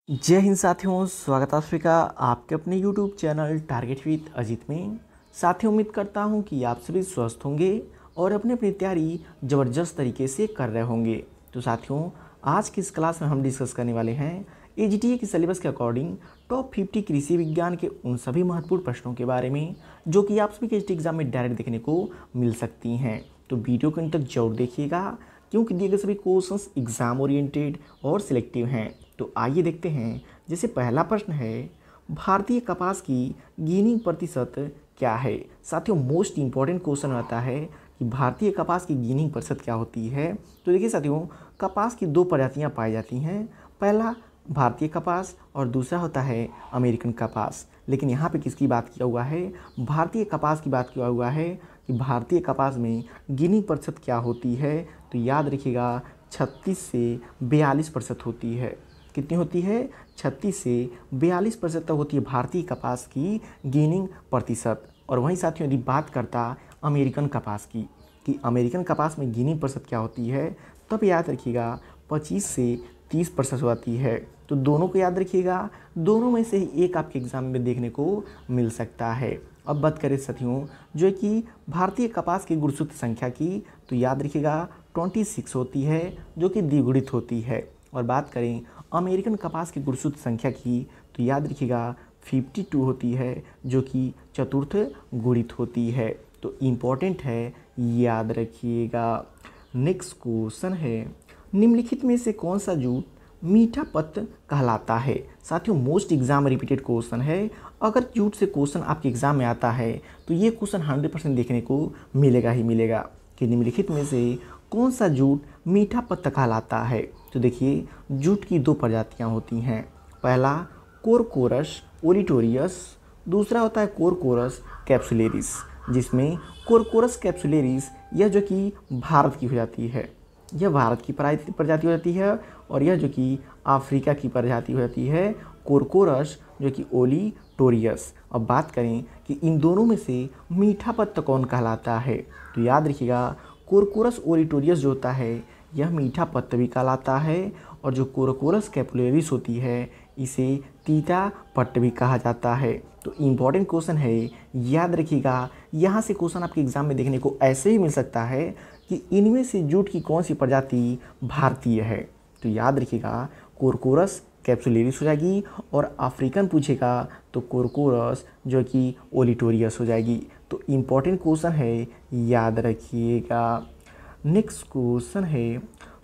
जय हिंद साथियों, स्वागत है आपका आपके अपने YouTube channel target with Ajit में। साथियों, उम्मीद करता हूं कि आप सभी स्वस्थ होंगे और अपनी अपनी तैयारी ज़बरदस्त तरीके से कर रहे होंगे। तो साथियों, आज की इस क्लास में हम डिस्कस करने वाले हैं AGTA के सिलेबस के अकॉर्डिंग टॉप 50 कृषि विज्ञान के उन सभी महत्वपूर्ण प्रश्नों के बारे में जो कि आप सभी के AGTA एग्जाम में डायरेक्ट देखने को मिल सकती हैं। तो वीडियो को अंत तक जरूर देखिएगा क्योंकि दिए गए सभी क्वेश्चंस एग्जाम ओरिएंटेड और सिलेक्टिव हैं। तो आइए देखते हैं। जैसे पहला प्रश्न है, भारतीय कपास की गिनिंग प्रतिशत क्या है। साथियों, मोस्ट इंपॉर्टेंट क्वेश्चन आता है कि भारतीय कपास की गिनिंग प्रतिशत क्या होती है। तो देखिए साथियों, कपास की दो प्रजातियां पाई जाती हैं। पहला भारतीय कपास और दूसरा होता है अमेरिकन कपास। लेकिन यहाँ पे किसकी बात किया हुआ है? भारतीय कपास की बात किया हुआ है कि भारतीय कपास में गिनिंग प्रतिशत क्या होती है। तो याद रखिएगा 36 से 42% होती है। कितनी होती है? 36 से 42% तक होती है भारतीय कपास की गिनिंग प्रतिशत। और वहीं साथियों, यदि बात करता अमेरिकन कपास की कि अमेरिकन कपास में गिनिंग प्रतिशत क्या होती है, तब याद रखिएगा 25 से 30% होती है। तो दोनों को याद रखिएगा, दोनों में से ही एक आपके एग्जाम में देखने को मिल सकता है। अब बात करें साथियों जो कि भारतीय कपास की गुणसूत्र संख्या की, तो याद रखिएगा 26 होती है जो कि द्विगुणित होती है। और बात करें अमेरिकन कपास की गुणसूत्र संख्या की, तो याद रखिएगा 52 होती है जो कि चतुर्थ गुणित होती है। तो इम्पॉर्टेंट है, याद रखिएगा। नेक्स्ट क्वेश्चन है, निम्नलिखित में से कौन सा जूट मीठा पत्त कहलाता है। साथियों, मोस्ट एग्जाम रिपीटेड क्वेश्चन है। अगर जूट से क्वेश्चन आपके एग्जाम में आता है तो ये क्वेश्चन 100% देखने को मिलेगा ही मिलेगा कि निम्नलिखित में से कौन सा जूट मीठा पत्त कहलाता है। तो देखिए, जूट की दो प्रजातियां होती हैं। पहला कोरकोरस ओलिटोरियस, दूसरा होता है कोरकोरस कैप्सुलेरिस। जिसमें कोरकोरस कैप्सुलेरिस यह जो कि भारत की हो जाती है, यह भारत की प्रजाति हो जाती है। और यह जो कि अफ्रीका की प्रजाति हो जाती है कोरकोरस जो कि ओलिटोरियस। अब बात करें कि इन दोनों में से मीठा पत्त कौन कहलाता है, तो याद रखिएगा कोरकोरस ओलिटोरियस जो होता है यह मीठा पत्त भी कहलाता है। और जो कोरकोरस कैपुलेरिस होती है इसे तीता पत्त भी कहा जाता है। तो इम्पॉर्टेंट क्वेश्चन है, याद रखिएगा। यहाँ से क्वेश्चन आपके एग्जाम में देखने को ऐसे ही मिल सकता है कि इनमें से जूट की कौन सी प्रजाति भारतीय है। तो याद रखिएगा कोरकोरस कैप्सुलेरिस हो जाएगी, और अफ्रीकन पूछेगा तो कोरकोरस जो कि ओलिटोरियस हो जाएगी। तो इम्पॉर्टेंट क्वेश्चन है, याद रखिएगा। नेक्स्ट क्वेश्चन है,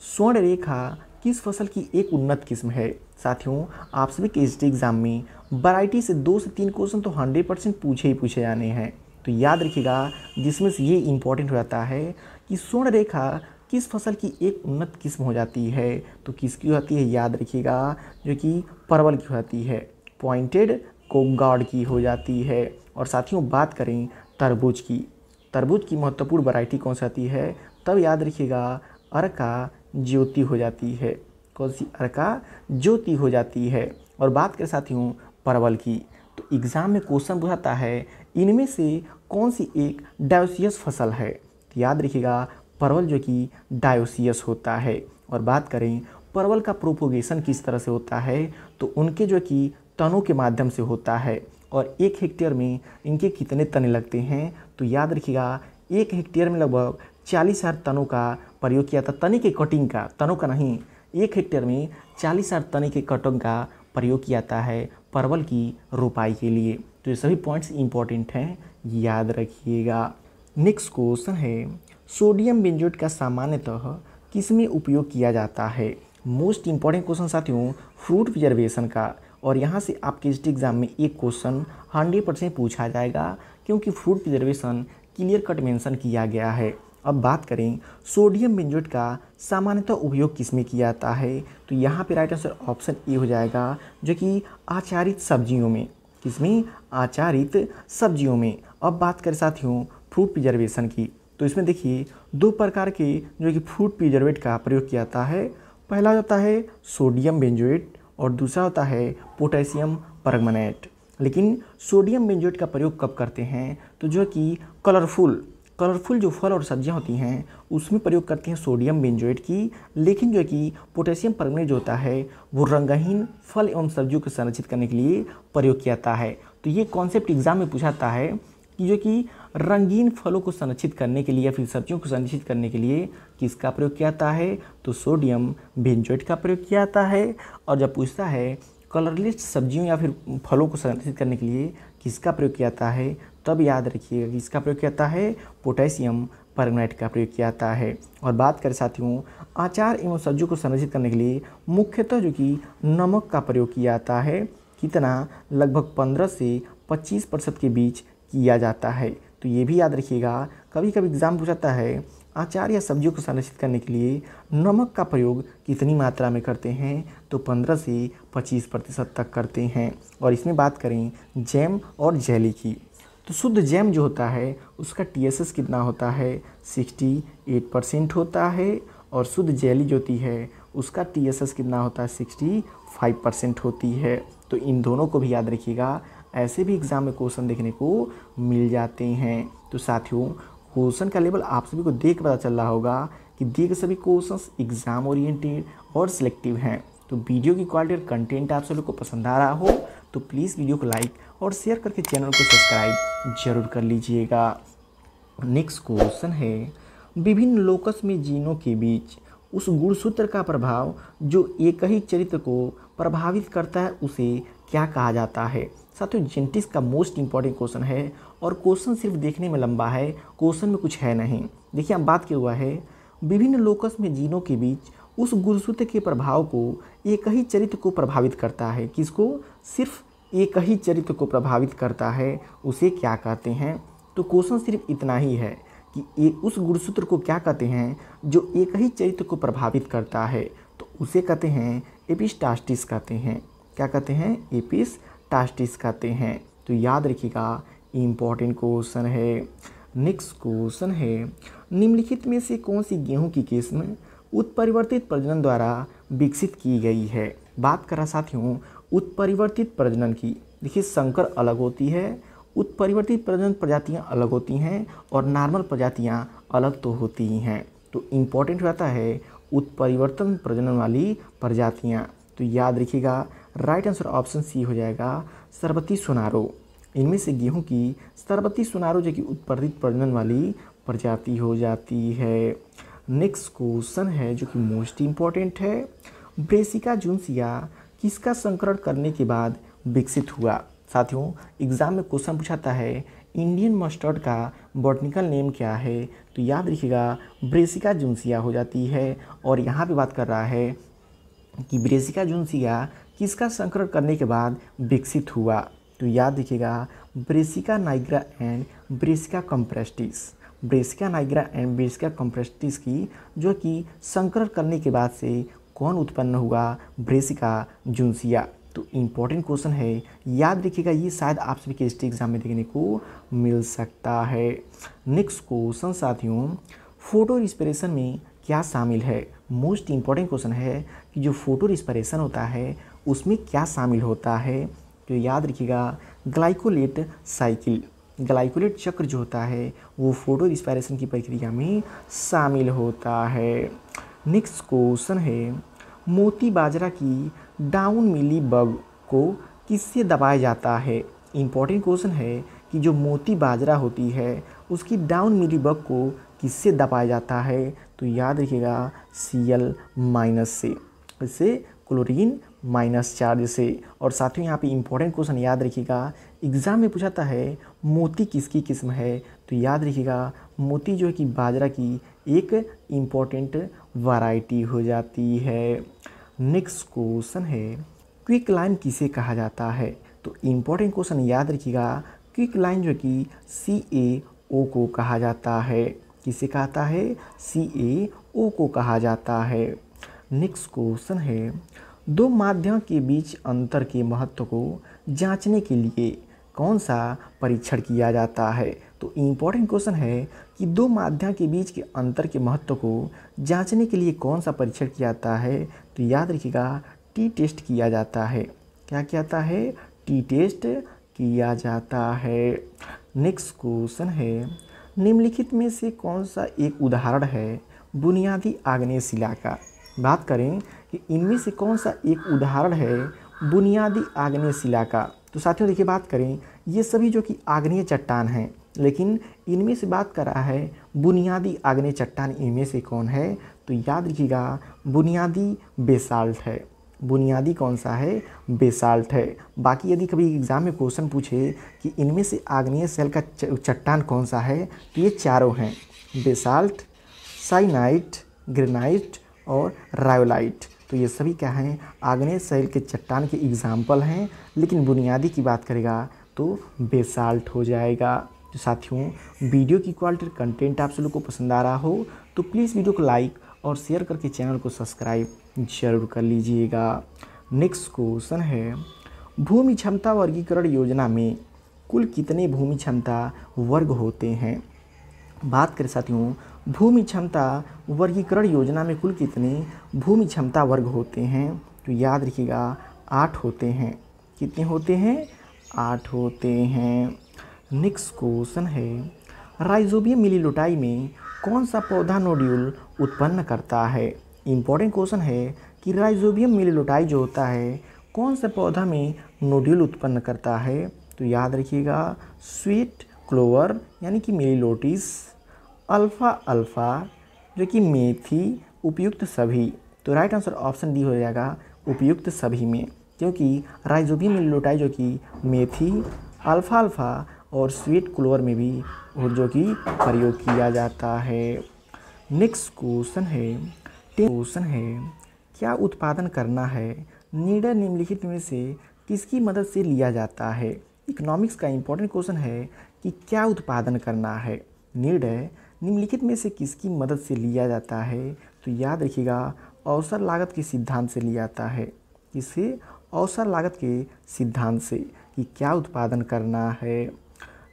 स्वर्ण रेखा किस फसल की एक उन्नत किस्म है। साथियों, आप सभी के एग्जाम में वैरायटी से 2 से 3 क्वेश्चन तो 100% पूछे जाने हैं। तो याद रखिएगा, जिसमें से ये इंपॉर्टेंट हो जाता है कि स्वर्ण रेखा किस फसल की एक उन्नत किस्म हो जाती है। तो किसकी होती है? याद रखिएगा जो कि परवल की होती है, पॉइंटेड कोंगार्ड की हो जाती है। और साथियों, बात करें तरबूज की, तरबूज की महत्वपूर्ण वैरायटी कौन सी आती है, तब याद रखिएगा अर्का ज्योति हो जाती है। कौन सी? अर्का ज्योति हो जाती है। और बात करें साथियों परवल की, तो एग्जाम में क्वेश्चन पूछाता है इनमें से कौन सी एक डायोसियस फसल है। तो याद रखिएगा परवल जो कि डायोसियस होता है। और बात करें परवल का प्रोपोगेशन किस तरह से होता है, तो उनके जो कि तनों के माध्यम से होता है। और 1 हेक्टेयर में इनके कितने तने लगते हैं, तो याद रखिएगा 1 हेक्टेयर में लगभग 40,000 तनों का प्रयोग किया था। तने के कटिंग का, तनों का नहीं, 1 हेक्टेयर में 40,000 तने के कटिंग का प्रयोग किया जाता है परवल की रोपाई के लिए। तो ये सभी पॉइंट्स इंपॉर्टेंट हैं, याद रखिएगा। नेक्स्ट क्वेश्चन है, सोडियम बेंजोएट का सामान्यतः किसमें उपयोग किया जाता है। मोस्ट इंपॉर्टेंट क्वेश्चन साथियों फ्रूट प्रिजर्वेशन का। और यहाँ से आपके एग्जाम में एक क्वेश्चन 100% पूछा जाएगा क्योंकि fruit preservation clear cut mention किया गया है। अब बात करें सोडियम बेंजोएट का सामान्यतः उपयोग किसमें किया जाता है, तो यहाँ पे राइट आंसर ऑप्शन ए हो जाएगा जो कि आचारित सब्जियों में। किसमें? आचारित सब्जियों में। अब बात करें साथियों फ्रूट प्रिजर्वेशन की, तो इसमें देखिए 2 प्रकार के जो कि फ्रूट प्रिजर्वेट का प्रयोग किया जाता है। पहला होता है सोडियम बेंजोएट और दूसरा होता है पोटेशियम परमैंगनेट। लेकिन सोडियम बेंजोएट का प्रयोग कब करते हैं, तो जो कि कलरफुल कलरफुल जो फल और सब्जियां होती हैं उसमें प्रयोग करते हैं सोडियम बेंजोएट की, लेकिन जो है कि पोटेशियम परमंगनेट जो होता है वो रंगहीन फल एवं सब्जियों को संरक्षित करने के लिए प्रयोग किया जाता है। तो ये कॉन्सेप्ट एग्जाम में पूछा जाता है कि जो कि रंगीन फलों को संरक्षित करने के लिए या फिर सब्जियों को संरक्षित करने के लिए किसका प्रयोग किया जाता है, तो सोडियम बेंजोएट का प्रयोग किया जाता है। और जब पूछता है कलरलेस सब्जियों या फिर फलों को संरक्षित करने के लिए किसका प्रयोग किया जाता है, तब याद रखिएगा किसका प्रयोग किया जाता है, पोटेशियम परमंगनेट का प्रयोग किया जाता है। और बात करें साथियों अचार एवं सब्जियों को संरक्षित करने के लिए मुख्यतः जो कि नमक का प्रयोग किया जाता है, कितना, लगभग 15 से 25% के बीच किया जाता है। तो ये भी याद रखिएगा, कभी कभी एग्जाम पूछता है अचार या सब्जियों को संरक्षित करने के लिए नमक का प्रयोग कितनी मात्रा में करते हैं, तो 15 से 25% तक करते हैं। और इसमें बात करें जैम और जेली की, तो शुद्ध जैम जो होता है उसका TSS कितना होता है, 68% होता है। और शुद्ध जेली जो होती है उसका TSS कितना होता है, 65% होती है। तो इन दोनों को भी याद रखिएगा, ऐसे भी एग्जाम में क्वेश्चन देखने को मिल जाते हैं। तो साथियों क्वेश्चन का लेवल आप सभी को देख पता चल रहा होगा कि दिए गए सभी क्वेश्चंस एग्जाम ओरिएंटेड और सिलेक्टिव हैं। तो वीडियो की क्वालिटी और कंटेंट आप सभी को पसंद आ रहा हो तो प्लीज़ वीडियो को लाइक और शेयर करके चैनल को सब्सक्राइब जरूर कर लीजिएगा। नेक्स्ट क्वेश्चन है, विभिन्न लोकस में जीनों के बीच उस गुणसूत्र का प्रभाव जो एक ही चरित्र को प्रभावित करता है उसे क्या कहा जाता है। साथियों जेनेटिक्स का मोस्ट इंपॉर्टेंट क्वेश्चन है और क्वेश्चन सिर्फ देखने में लंबा है, क्वेश्चन में कुछ है नहीं। देखिए हम बात किया हुआ है विभिन्न लोकस में जीनों के बीच उस गुणसूत्र के प्रभाव को एक ही चरित्र को प्रभावित करता है, किसको, सिर्फ एक ही चरित्र को प्रभावित करता है, उसे क्या कहते हैं। तो क्वेश्चन सिर्फ इतना ही है कि उस गुणसूत्र को क्या कहते हैं जो एक ही चरित्र को प्रभावित करता है, तो उसे कहते हैं एपिस्टासिस कहते हैं। क्या कहते हैं, एपिस्टासिस कहते हैं। तो याद रखिएगा इम्पॉर्टेंट क्वेश्चन है। नेक्स्ट क्वेश्चन है, निम्नलिखित में से कौन सी गेहूं की किस्म उत्परिवर्तित प्रजनन द्वारा विकसित की गई है। बात करा साथियों उत्परिवर्तित प्रजनन की, देखिए संकर अलग होती है, उत्परिवर्तित प्रजनन प्रजातियां अलग होती हैं और नॉर्मल प्रजातियां अलग तो होती ही हैं। तो इम्पॉर्टेंट रहता है उत्परिवर्तन प्रजनन वाली प्रजातियां। तो याद रखिएगा राइट आंसर ऑप्शन सी हो जाएगा, सरबती सोनारो। इनमें से गेहूं की सरबती सोनारो जो कि उत्परिवर्तित प्रजनन वाली प्रजाति हो जाती है। नेक्स्ट क्वेश्चन है जो कि मोस्ट इम्पॉर्टेंट है, ब्रेसिका जुनसिया किसका संकरण करने के बाद विकसित हुआ। साथियों एग्जाम में क्वेश्चन पूछाता है इंडियन मस्टर्ड का बॉटनिकल नेम क्या है, तो याद रखिएगा ब्रेसिका जुनसिया हो जाती है। और यहाँ पे बात कर रहा है कि ब्रेसिका जुनसिया किसका संकरण करने के बाद विकसित हुआ, तो याद रखिएगा Brassica nigra and Brassica campestris. Brassica nigra and Brassica campestris की जो कि संकरण करने के बाद से कौन उत्पन्न हुआ, ब्रेसिका जुनसिया। तो इम्पॉर्टेंट क्वेश्चन है, याद रखिएगा ये शायद आप सभी के हिस्ट्री एग्जाम में देखने को मिल सकता है। नेक्स्ट क्वेश्चन साथियों, फोटो रिस्पिरेशन में क्या शामिल है। मोस्ट इम्पॉर्टेंट क्वेश्चन है कि जो फोटो रिस्पिरेशन होता है उसमें क्या शामिल होता है, तो याद रखिएगा ग्लाइकोलेट साइकिल, ग्लाइकोलेट चक्र जो होता है वो फोटो रिस्पिरेशन की प्रक्रिया में शामिल होता है। नेक्स्ट क्वेश्चन है, मोती बाजरा की डाउन मिली बग को किससे दबाया जाता है। इम्पॉर्टेंट क्वेश्चन है कि जो मोती बाजरा होती है उसकी डाउन मिली बग को किससे दबाया जाता है, तो याद रखिएगा Cl- से, इससे क्लोरीन माइनस चार्ज से। और साथियों यहाँ पे इम्पॉर्टेंट क्वेश्चन याद रखिएगा एग्जाम में पूछाता है मोती किसकी किस्म है, तो याद रखिएगा मोती जो है कि बाजरा की एक इम्पॉर्टेंट वैरायटी हो जाती है। नेक्स्ट क्वेश्चन है, क्विक लाइम किसे कहा जाता है, तो इम्पॉर्टेंट क्वेश्चन याद रखिएगा क्विक लाइम जो कि CaO को कहा जाता है, किसे कहता है, CaO को कहा जाता है। नेक्स्ट क्वेश्चन है, दो माध्यम के बीच अंतर के महत्व को जांचने के लिए कौन सा परीक्षण किया जाता है, तो इम्पॉर्टेंट क्वेश्चन है कि दो माध्यम के बीच के अंतर के महत्व को जांचने के लिए कौन सा परीक्षण किया जाता है, तो याद रखिएगा टी टेस्ट किया जाता है। क्या किया जाता है, टी टेस्ट किया जाता है। नेक्स्ट क्वेश्चन है, निम्नलिखित में से कौन सा एक उदाहरण है बुनियादी आग्नेय शिला का। बात करें कि इनमें से कौन सा एक उदाहरण है बुनियादी आग्नेय शिला का। तो साथियों देखिए, बात करें ये सभी जो कि आग्नेय चट्टान हैं, लेकिन इनमें से बात कर रहा है बुनियादी आग्नेय चट्टान इनमें से कौन है। तो याद रखिएगा बुनियादी बेसाल्ट है। बुनियादी कौन सा है? बेसाल्ट है। बाकी यदि कभी एग्जाम में क्वेश्चन पूछे कि इनमें से आग्नेय शैल का चट्टान कौन सा है, तो ये चारों हैं, बेसाल्ट, साइनाइट, ग्रेनाइट और रायोलाइट। तो ये सभी क्या हैं? आग्नेय शैल के चट्टान के एग्जाम्पल हैं। लेकिन बुनियादी की बात करेगा तो बेसाल्ट हो जाएगा। तो साथियों, वीडियो की क्वालिटी कंटेंट आप लोगों को पसंद आ रहा हो तो प्लीज़ वीडियो को लाइक और शेयर करके चैनल को सब्सक्राइब जरूर कर लीजिएगा। नेक्स्ट क्वेश्चन है, भूमि क्षमता वर्गीकरण योजना में कुल कितने भूमि क्षमता वर्ग होते हैं। बात करें साथियों भूमि क्षमता वर्गीकरण योजना में कुल कितने भूमि क्षमता वर्ग होते हैं, तो याद रखिएगा 8 होते हैं। कितने होते हैं? 8 होते हैं। नेक्स्ट क्वेश्चन है, राइजोबियम मिलिलोटाई में कौन सा पौधा नोड्यूल उत्पन्न करता है। इम्पोर्टेंट क्वेश्चन है कि राइजोबियम मिलिलोटाई जो होता है कौन सा पौधा में नोड्यूल उत्पन्न करता है। तो याद रखिएगा स्वीट क्लोवर यानी कि मिलिलोटिस, अल्फ़ा अल्फ़ा जो कि मेथी, उपयुक्त सभी। तो राइट आंसर ऑप्शन डी हो जाएगा उपयुक्त सभी में, क्योंकि राइजोबियम मिलिलोटाई जो कि मेथी, अल्फ़ा अल्फ़ा और स्वीट क्लोवर में भी जो कि प्रयोग किया जाता है। नेक्स्ट क्वेश्चन है, क्या उत्पादन करना है निर्णय निम्नलिखित में से किसकी मदद से लिया जाता है। इकोनॉमिक्स का इंपॉर्टेंट क्वेश्चन है कि क्या उत्पादन करना है निर्णय निम्नलिखित में से किसकी मदद से लिया जाता है। तो याद रखिएगा अवसर लागत के सिद्धांत से लिया जाता है। किससे? अवसर लागत के सिद्धांत से कि क्या उत्पादन करना है।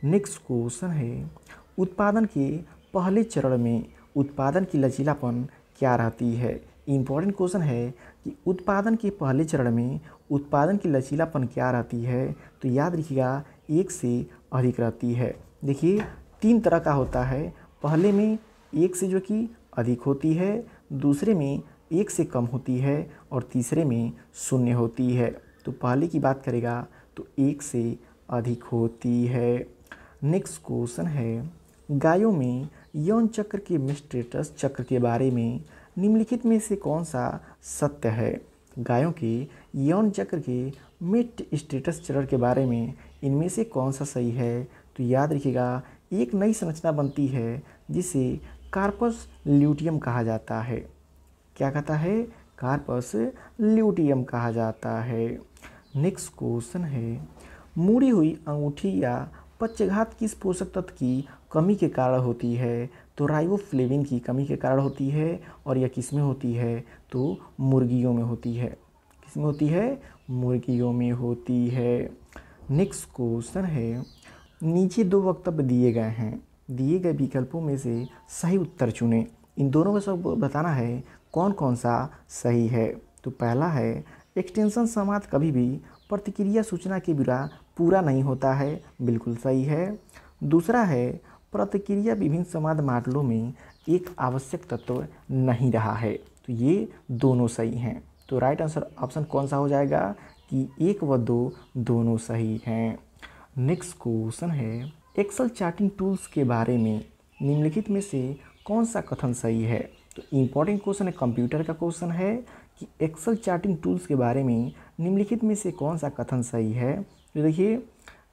नेक्स्ट क्वेश्चन है, उत्पादन के पहले चरण में उत्पादन की लचीलापन क्या रहती है। इम्पोर्टेंट क्वेश्चन है कि उत्पादन के पहले चरण में उत्पादन की लचीलापन क्या रहती है। तो याद रखिएगा 1 से अधिक रहती है। देखिए 3 तरह का होता है, पहले में 1 से जो कि अधिक होती है, दूसरे में 1 से कम होती है और तीसरे में 0 होती है। तो पहले की बात करेगा तो 1 से अधिक होती है। नेक्स्ट क्वेश्चन है, गायों में यौन चक्र के मेस्टेटस चक्र के बारे में निम्नलिखित में से कौन सा सत्य है। गायों के यौन चक्र के मिड स्टेटस चक्र के बारे में इनमें से कौन सा सही है। तो याद रखिएगा एक नई संरचना बनती है जिसे कार्पस ल्यूटियम कहा जाता है। क्या कहता है? कार्पस ल्यूटियम कहा जाता है। नेक्स्ट क्वेश्चन है, मुड़ी हुई अंगूठी या पक्षघात किस पोषक तत्व की कमी के कारण होती है। तो राइबोफ्लेविन की कमी के कारण होती है और यह किस में होती है। तो मुर्गियों में होती है। किस में होती है? मुर्गियों में होती है। नेक्स्ट क्वेश्चन है, नीचे 2 वक्तव्य दिए गए हैं, दिए गए विकल्पों में से सही उत्तर चुनें। इन दोनों में सब बताना है कौन कौन सा सही है। तो पहला है एक्सटेंशन समाज कभी भी प्रतिक्रिया सूचना के बिना पूरा नहीं होता है, बिल्कुल सही है। दूसरा है प्रतिक्रिया विभिन्न समाज मॉडलों में एक आवश्यक तत्व नहीं रहा है। तो ये दोनों सही हैं। तो राइट आंसर ऑप्शन कौन सा हो जाएगा कि 1 व 2 दोनों सही हैं। नेक्स्ट क्वेश्चन है, एक्सेल चार्टिंग टूल्स के बारे में निम्नलिखित में से कौन सा कथन सही है। तो इम्पोर्टेंट क्वेश्चन है, कंप्यूटर का क्वेश्चन है कि एक्सेल चार्टिंग टूल्स के बारे में निम्नलिखित में से कौन सा कथन सही है। तो देखिए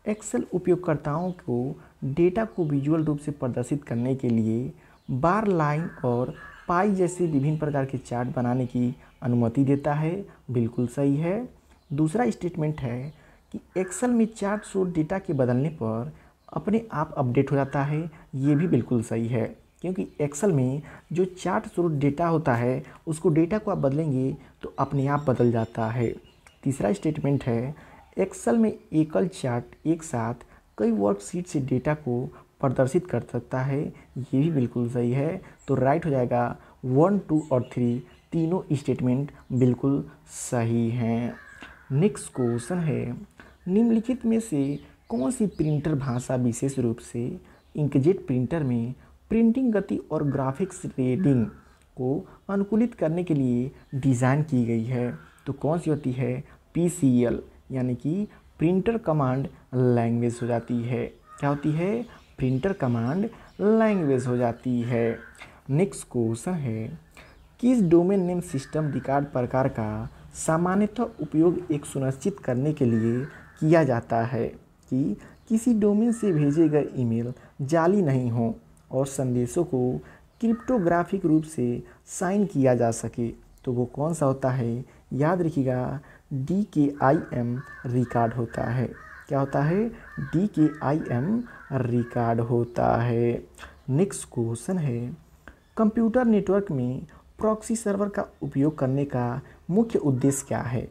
एक्सेल उपयोगकर्ताओं को डेटा को विजुअल रूप से प्रदर्शित करने के लिए बार, लाइन और पाई जैसे विभिन्न प्रकार के चार्ट बनाने की अनुमति देता है, बिल्कुल सही है। दूसरा स्टेटमेंट है कि एक्सेल में चार्ट स्रोत डेटा के बदलने पर अपने आप अपडेट हो जाता है, ये भी बिल्कुल सही है, क्योंकि एक्सेल में जो चार्ट स्रोत डेटा होता है उसको डेटा को आप बदलेंगे तो अपने आप बदल जाता है। तीसरा स्टेटमेंट है एक्सेल में एकल चार्ट एक साथ कई वर्कशीट से डेटा को प्रदर्शित कर सकता है, ये भी बिल्कुल सही है। तो राइट हो जाएगा 1, 2 और 3 तीनों स्टेटमेंट बिल्कुल सही हैं। नेक्स्ट क्वेश्चन है, निम्नलिखित में से कौन सी प्रिंटर भाषा विशेष रूप से इंकजेट प्रिंटर में प्रिंटिंग गति और ग्राफिक्स रीडिंग को अनुकूलित करने के लिए डिज़ाइन की गई है। तो कौन सी होती है? PCL यानी कि प्रिंटर कमांड लैंग्वेज हो जाती है। क्या होती है? प्रिंटर कमांड लैंग्वेज हो जाती है। नेक्स्ट क्वेश्चन है, किस डोमेन नेम सिस्टम रिकॉर्ड प्रकार का सामान्यतः उपयोग एक सुनिश्चित करने के लिए किया जाता है कि किसी डोमेन से भेजे गए ईमेल जाली नहीं हो और संदेशों को क्रिप्टोग्राफिक रूप से साइन किया जा सके? तो वो कौन सा होता है? याद रखिएगा, DKIM रिकॉर्ड होता है। क्या होता है? DKIM रिकॉर्ड होता है। नेक्स्ट क्वेश्चन है, कंप्यूटर नेटवर्क में प्रॉक्सी सर्वर का उपयोग करने का मुख्य उद्देश्य क्या है?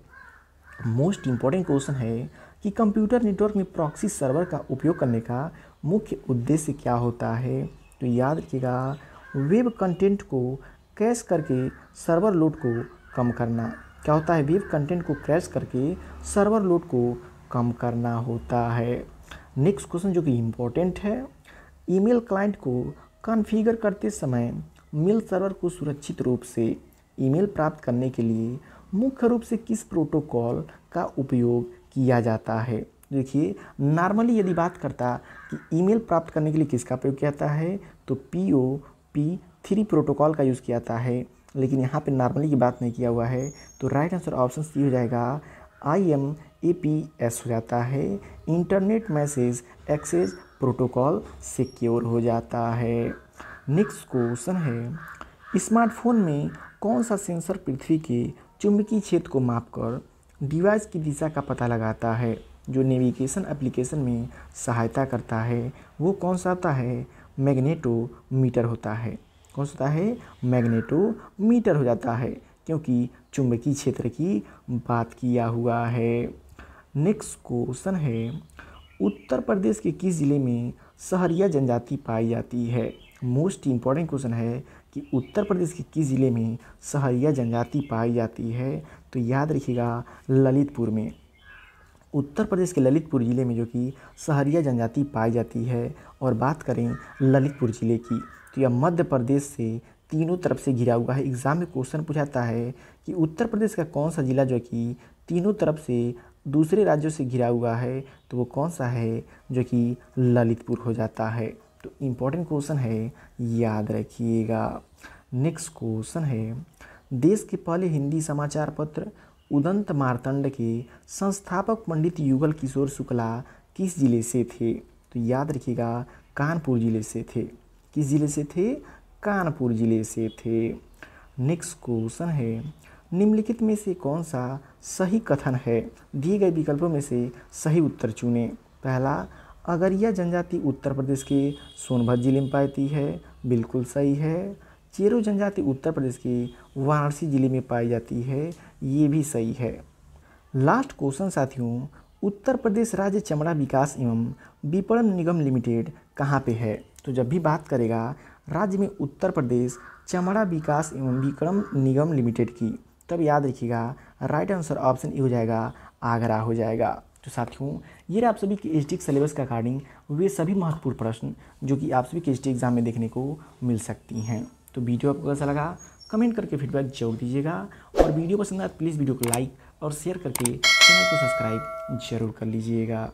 मोस्ट इम्पॉर्टेंट क्वेश्चन है कि कंप्यूटर नेटवर्क में प्रॉक्सी सर्वर का उपयोग करने का मुख्य उद्देश्य क्या होता है? तो याद रखिएगा, वेब कंटेंट को कैश करके सर्वर लोड को कम करना। क्या होता है? वेब कंटेंट को क्रैश करके सर्वर लोड को कम करना होता है। नेक्स्ट क्वेश्चन जो कि इम्पोर्टेंट है, ईमेल क्लाइंट को कॉन्फ़िगर करते समय मेल सर्वर को सुरक्षित रूप से ईमेल प्राप्त करने के लिए मुख्य रूप से किस प्रोटोकॉल का उपयोग किया जाता है? देखिए, नॉर्मली यदि बात करता कि ईमेल प्राप्त करने के लिए किसका प्रयोग किया जाता है, तो POP3 प्रोटोकॉल का यूज़ किया जाता है, लेकिन यहाँ पे नॉर्मली की बात नहीं किया हुआ है। तो राइट आंसर ऑप्शन सी हो जाएगा, IMAPS हो जाता है, internet message access protocol secure हो जाता है। नेक्स्ट क्वेश्चन है, स्मार्टफोन में कौन सा सेंसर पृथ्वी के चुंबकीय क्षेत्र को मापकर डिवाइस की दिशा का पता लगाता है, जो नेविगेशन एप्लीकेशन में सहायता करता है? वो कौन सा होता है? मैग्नेटोमीटर होता है। कौन सा होता है? मैग्नेटोमीटर हो जाता है, क्योंकि चुंबकीय क्षेत्र की बात किया हुआ है। नेक्स्ट क्वेश्चन है, उत्तर प्रदेश के किस जिले में सहरिया जनजाति पाई जाती है? मोस्ट इम्पॉर्टेंट क्वेश्चन है कि उत्तर प्रदेश के किस ज़िले में सहरिया जनजाति पाई जाती है? तो याद रखिएगा, ललितपुर में। उत्तर प्रदेश के ललितपुर ज़िले में जो कि सहरिया जनजाति पाई जाती है। और बात करें ललितपुर ज़िले की, तो यह मध्य प्रदेश से तीनों तरफ से घिरा हुआ है। एग्ज़ाम में क्वेश्चन पूछाता है कि उत्तर प्रदेश का कौन सा ज़िला जो कि तीनों तरफ से दूसरे राज्यों से घिरा हुआ है, तो वो कौन सा है? जो कि ललितपुर हो जाता है। तो इम्पॉर्टेंट क्वेश्चन है, याद रखिएगा। नेक्स्ट क्वेश्चन है, देश के पहले हिंदी समाचार पत्र उदंत मार्तंड के संस्थापक पंडित युगल किशोर शुक्ला किस जिले से थे? तो याद रखिएगा, कानपुर जिले से थे। किस जिले से थे? कानपुर जिले से थे। नेक्स्ट क्वेश्चन है, निम्नलिखित में से कौन सा सही कथन है? दिए गए विकल्पों में से सही उत्तर चुनें। पहला, अगरिया जनजाति उत्तर प्रदेश के सोनभद्र जिले में पाई है, बिल्कुल सही है। चेरो जनजाति उत्तर प्रदेश के वाराणसी जिले में पाई जाती है, ये भी सही है। लास्ट क्वेश्चन साथियों, उत्तर प्रदेश राज्य चमड़ा विकास एवं विपणन निगम लिमिटेड कहाँ पे है? तो जब भी बात करेगा राज्य में उत्तर प्रदेश चमड़ा विकास एवं विपणन निगम लिमिटेड की, तब याद रखिएगा राइट आंसर ऑप्शन ए हो जाएगा, आगरा हो जाएगा। तो साथियों, ये रहा आप सभी के एसटी सिलेबस के अकॉर्डिंग वे सभी महत्वपूर्ण प्रश्न जो कि आप सभी के एसटी एग्जाम में देखने को मिल सकती हैं। तो वीडियो आपको कैसा लगा कमेंट करके फीडबैक जरूर दीजिएगा, और वीडियो पसंद आए प्लीज़ वीडियो को लाइक और शेयर करके चैनल को सब्सक्राइब जरूर कर लीजिएगा।